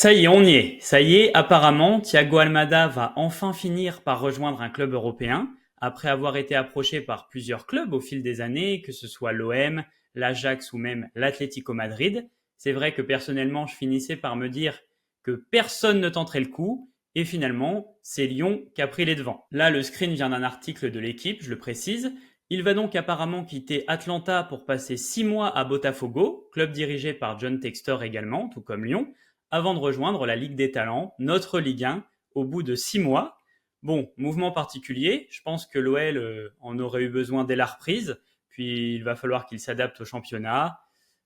Ça y est, on y est. Ça y est, apparemment, Thiago Almada va enfin finir par rejoindre un club européen, après avoir été approché par plusieurs clubs au fil des années, que ce soit l'OM, l'Ajax ou même l'Atlético Madrid. C'est vrai que personnellement, je finissais par me dire que personne ne tenterait le coup, et finalement, c'est Lyon qui a pris les devants. Là, le screen vient d'un article de l'équipe, je le précise. Il va donc apparemment quitter Atlanta pour passer 6 mois à Botafogo, club dirigé par John Textor également, tout comme Lyon, avant de rejoindre la Ligue des Talents, notre Ligue 1, au bout de 6 mois. Bon, mouvement particulier, je pense que l'OL en aurait eu besoin dès la reprise, puis il va falloir qu'il s'adapte au championnat.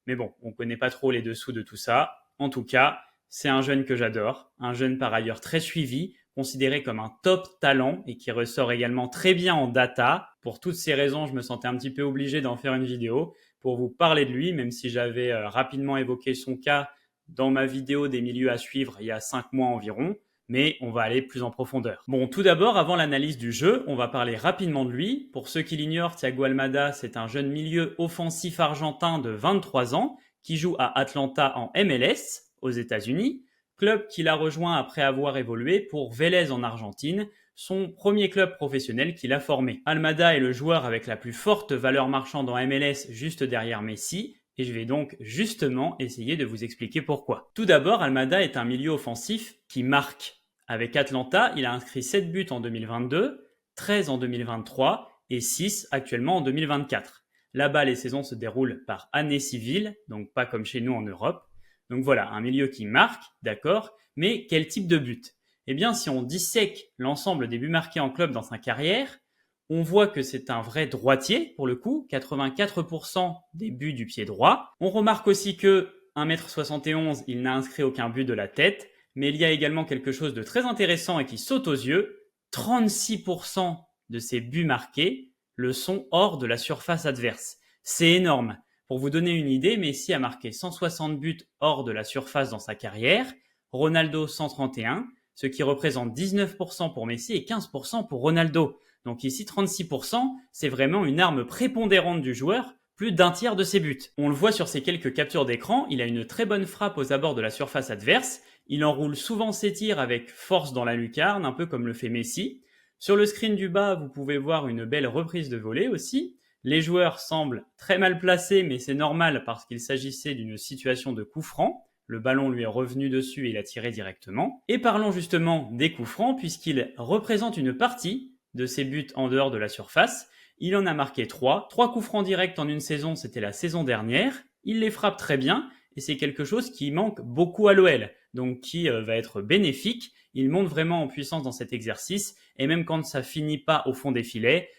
Mais bon, on ne connaît pas trop les dessous de tout ça. En tout cas, c'est un jeune que j'adore, un jeune par ailleurs très suivi, considéré comme un top talent et qui ressort également très bien en data. Pour toutes ces raisons, je me sentais un petit peu obligé d'en faire une vidéo pour vous parler de lui, même si j'avais rapidement évoqué son cas dans ma vidéo des milieux à suivre il y a 5 mois environ, mais on va aller plus en profondeur. Bon, tout d'abord, avant l'analyse du jeu, on va parler rapidement de lui. Pour ceux qui l'ignorent, Thiago Almada, c'est un jeune milieu offensif argentin de 23 ans qui joue à Atlanta en MLS, aux États-Unis, club qu'il a rejoint après avoir évolué pour Vélez en Argentine, son premier club professionnel qu'il a formé. Almada est le joueur avec la plus forte valeur marchande en MLS juste derrière Messi, et je vais donc justement essayer de vous expliquer pourquoi. Tout d'abord, Almada est un milieu offensif qui marque. Avec Atlanta, il a inscrit 7 buts en 2022, 13 en 2023 et 6 actuellement en 2024. Là-bas, les saisons se déroulent par année civile, donc pas comme chez nous en Europe. Donc voilà, un milieu qui marque, d'accord, mais quel type de but? Eh bien, si on dissèque l'ensemble des buts marqués en club dans sa carrière, on voit que c'est un vrai droitier, pour le coup, 84% des buts du pied droit. On remarque aussi que 1m71, il n'a inscrit aucun but de la tête, mais il y a également quelque chose de très intéressant et qui saute aux yeux, 36% de ses buts marqués le sont hors de la surface adverse. C'est énorme. Pour vous donner une idée, Messi a marqué 160 buts hors de la surface dans sa carrière, Ronaldo 131, ce qui représente 19% pour Messi et 15% pour Ronaldo. Donc ici, 36%, c'est vraiment une arme prépondérante du joueur, plus d'un tiers de ses buts. On le voit sur ces quelques captures d'écran, il a une très bonne frappe aux abords de la surface adverse, il enroule souvent ses tirs avec force dans la lucarne, un peu comme le fait Messi. Sur le screen du bas, vous pouvez voir une belle reprise de volée aussi. Les joueurs semblent très mal placés, mais c'est normal parce qu'il s'agissait d'une situation de coup franc. Le ballon lui est revenu dessus et il a tiré directement. Et parlons justement des coups francs, puisqu'il représente une partie de ses buts en dehors de la surface. Il en a marqué 3. 3 coups francs directs en une saison, c'était la saison dernière. Il les frappe très bien et c'est quelque chose qui manque beaucoup à l'OL, donc qui va être bénéfique. Il monte vraiment en puissance dans cet exercice et même quand ça finit pas au fond des filets,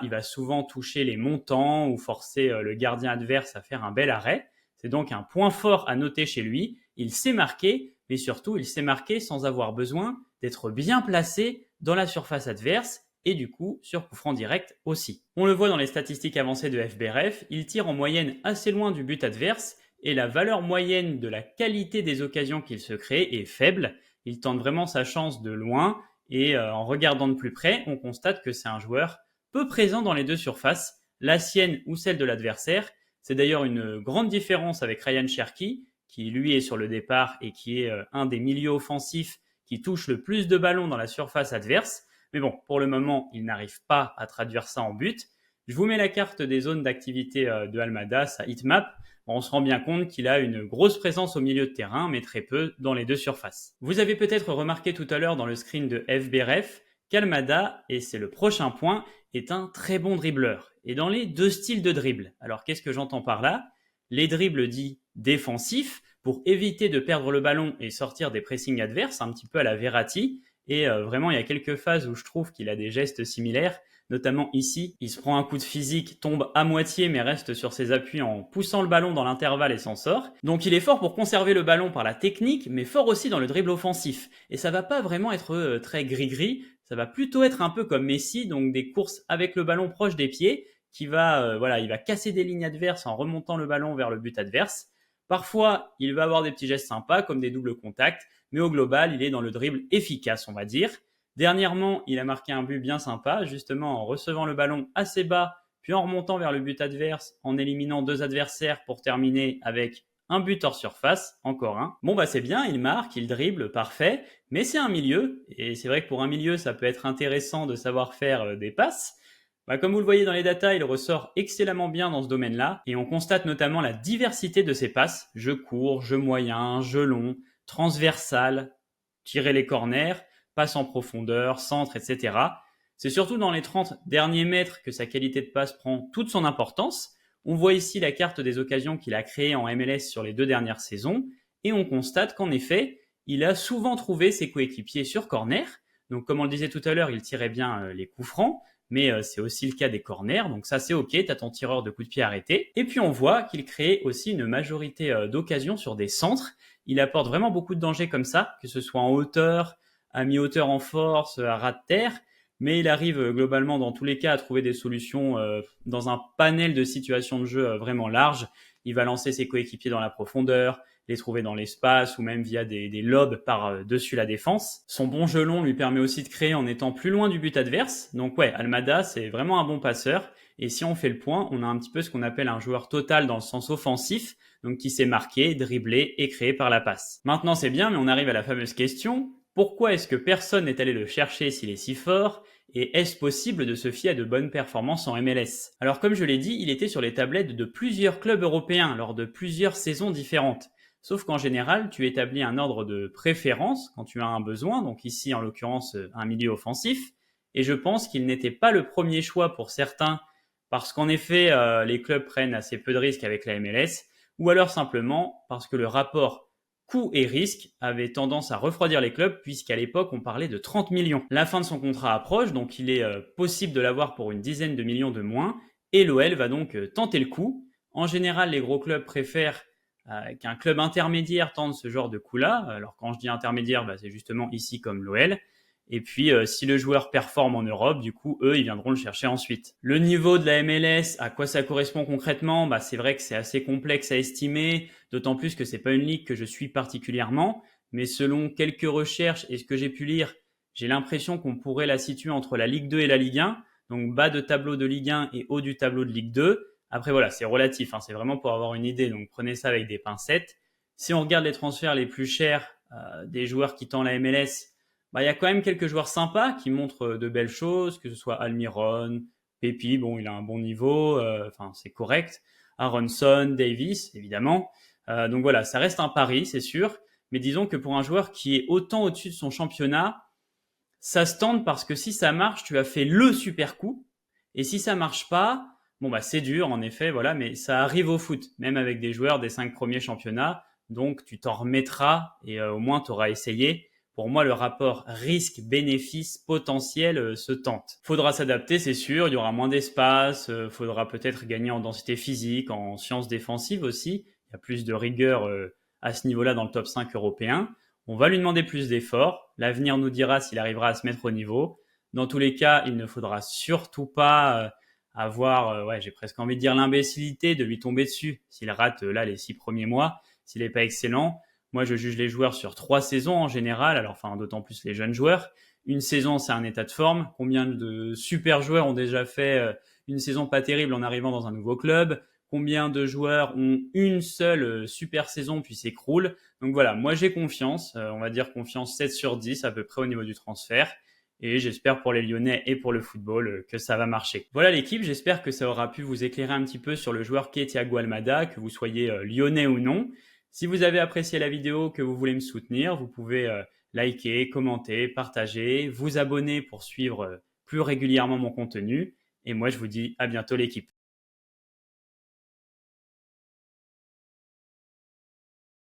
il va souvent toucher les montants ou forcer le gardien adverse à faire un bel arrêt. C'est donc un point fort à noter chez lui. Il sait marquer, mais surtout il sait marquer sans avoir besoin d'être bien placé dans la surface adverse et du coup sur coup franc direct aussi. On le voit dans les statistiques avancées de FBref, il tire en moyenne assez loin du but adverse et la valeur moyenne de la qualité des occasions qu'il se crée est faible. Il tente vraiment sa chance de loin et en regardant de plus près, on constate que c'est un joueur peu présent dans les deux surfaces, la sienne ou celle de l'adversaire. C'est d'ailleurs une grande différence avec Ryan Cherki, qui lui est sur le départ et qui est un des milieux offensifs qui touche le plus de ballons dans la surface adverse. Mais bon, pour le moment, il n'arrive pas à traduire ça en but. Je vous mets la carte des zones d'activité de Almada, sa heatmap. On se rend bien compte qu'il a une grosse présence au milieu de terrain, mais très peu dans les deux surfaces. Vous avez peut-être remarqué tout à l'heure dans le screen de FBref qu'Almada, et c'est le prochain point, est un très bon dribbleur. Et dans les deux styles de dribble. Alors qu'est-ce que j'entends par là? Les dribbles dits défensifs, pour éviter de perdre le ballon et sortir des pressings adverses, un petit peu à la Verratti. Et vraiment, il y a quelques phases où je trouve qu'il a des gestes similaires, notamment ici. Il se prend un coup de physique, tombe à moitié, mais reste sur ses appuis en poussant le ballon dans l'intervalle et s'en sort. Donc il est fort pour conserver le ballon par la technique, mais fort aussi dans le dribble offensif. Et ça va pas vraiment être très gris-gris, ça va plutôt être un peu comme Messi, donc des courses avec le ballon proche des pieds, qui va, il va casser des lignes adverses en remontant le ballon vers le but adverse. Parfois, il va avoir des petits gestes sympas comme des doubles contacts, mais au global, il est dans le dribble efficace, on va dire. Dernièrement, il a marqué un but bien sympa, justement en recevant le ballon assez bas, puis en remontant vers le but adverse, en éliminant deux adversaires pour terminer avec un but hors surface, encore un. Bon bah c'est bien, il marque, il dribble, parfait, mais c'est un milieu, et c'est vrai que pour un milieu ça peut être intéressant de savoir faire des passes. Bah, comme vous le voyez dans les datas, il ressort excellemment bien dans ce domaine-là, et on constate notamment la diversité de ses passes, jeu court, jeu moyen, jeu long, transversal, tirer les corners, passe en profondeur, centre, etc. C'est surtout dans les 30 derniers mètres que sa qualité de passe prend toute son importance. On voit ici la carte des occasions qu'il a créées en MLS sur les 2 dernières saisons, et on constate qu'en effet, il a souvent trouvé ses coéquipiers sur corner. Donc comme on le disait tout à l'heure, il tirait bien les coups francs, mais c'est aussi le cas des corners, donc ça c'est ok, t'as ton tireur de coup de pied arrêté. Et puis on voit qu'il crée aussi une majorité d'occasions sur des centres. Il apporte vraiment beaucoup de dangers comme ça, que ce soit en hauteur, à mi-hauteur en force, à ras de terre, mais il arrive globalement dans tous les cas à trouver des solutions dans un panel de situations de jeu vraiment large. Il va lancer ses coéquipiers dans la profondeur, les trouver dans l'espace ou même via des lobes par-dessus la défense. Son bon jeu long lui permet aussi de créer en étant plus loin du but adverse. Donc ouais, Almada, c'est vraiment un bon passeur. Et si on fait le point, on a un petit peu ce qu'on appelle un joueur total dans le sens offensif, donc qui sait marquer, dribbler et créer par la passe. Maintenant c'est bien, mais on arrive à la fameuse question, pourquoi est-ce que personne n'est allé le chercher s'il est si fort? Et est-ce possible de se fier à de bonnes performances en MLS? Alors comme je l'ai dit, il était sur les tablettes de plusieurs clubs européens lors de plusieurs saisons différentes. Sauf qu'en général, tu établis un ordre de préférence quand tu as un besoin, donc ici en l'occurrence un milieu offensif, et je pense qu'il n'était pas le premier choix pour certains, parce qu'en effet les clubs prennent assez peu de risques avec la MLS, ou alors simplement parce que le rapport coût et risque avait tendance à refroidir les clubs, puisqu'à l'époque on parlait de 30 millions. La fin de son contrat approche, donc il est possible de l'avoir pour une dizaine de millions de moins, et l'OL va donc tenter le coup. En général, les gros clubs préfèrent qu'un club intermédiaire tente ce genre de coup-là. Alors quand je dis intermédiaire, c'est justement ici comme l'OL. Et puis si le joueur performe en Europe, du coup, eux, ils viendront le chercher ensuite. Le niveau de la MLS, à quoi ça correspond concrètement? C'est vrai que c'est assez complexe à estimer, d'autant plus que c'est pas une ligue que je suis particulièrement. Mais selon quelques recherches et ce que j'ai pu lire, j'ai l'impression qu'on pourrait la situer entre la Ligue 2 et la Ligue 1. Donc bas de tableau de Ligue 1 et haut du tableau de Ligue 2. Après voilà, c'est relatif, c'est vraiment pour avoir une idée, donc prenez ça avec des pincettes. Si on regarde les transferts les plus chers des joueurs quittant la MLS, il y a quand même quelques joueurs sympas qui montrent de belles choses, que ce soit Almiron, Pepi, bon il a un bon niveau, c'est correct, Aronson, Davis évidemment. Donc voilà, ça reste un pari, c'est sûr, mais disons que pour un joueur qui est autant au-dessus de son championnat, ça se tente parce que si ça marche, tu as fait le super coup, et si ça marche pas, c'est dur en effet, voilà, mais ça arrive au foot, même avec des joueurs des 5 premiers championnats, donc tu t'en remettras et au moins tu auras essayé. Pour moi, le rapport risque-bénéfice potentiel se tente. Faudra s'adapter, c'est sûr, il y aura moins d'espace, faudra peut-être gagner en densité physique, en sciences défensives aussi, il y a plus de rigueur à ce niveau-là dans le top 5 européen. On va lui demander plus d'efforts, l'avenir nous dira s'il arrivera à se mettre au niveau. Dans tous les cas, il ne faudra surtout pas avoir, j'ai presque envie de dire l'imbécilité de lui tomber dessus s'il rate là les 6 premiers mois, s'il n'est pas excellent. Moi, je juge les joueurs sur 3 saisons en général, alors d'autant plus les jeunes joueurs. Une saison, c'est un état de forme. Combien de super joueurs ont déjà fait une saison pas terrible en arrivant dans un nouveau club? Combien de joueurs ont une seule super saison puis s'écroulent? Donc voilà, moi j'ai confiance, on va dire confiance 7 sur 10 à peu près au niveau du transfert. Et j'espère pour les Lyonnais et pour le football que ça va marcher. Voilà l'équipe, j'espère que ça aura pu vous éclairer un petit peu sur le joueur qu'est Thiago Almada, que vous soyez lyonnais ou non. Si vous avez apprécié la vidéo, que vous voulez me soutenir, vous pouvez liker, commenter, partager, vous abonner pour suivre plus régulièrement mon contenu. Et moi je vous dis à bientôt l'équipe.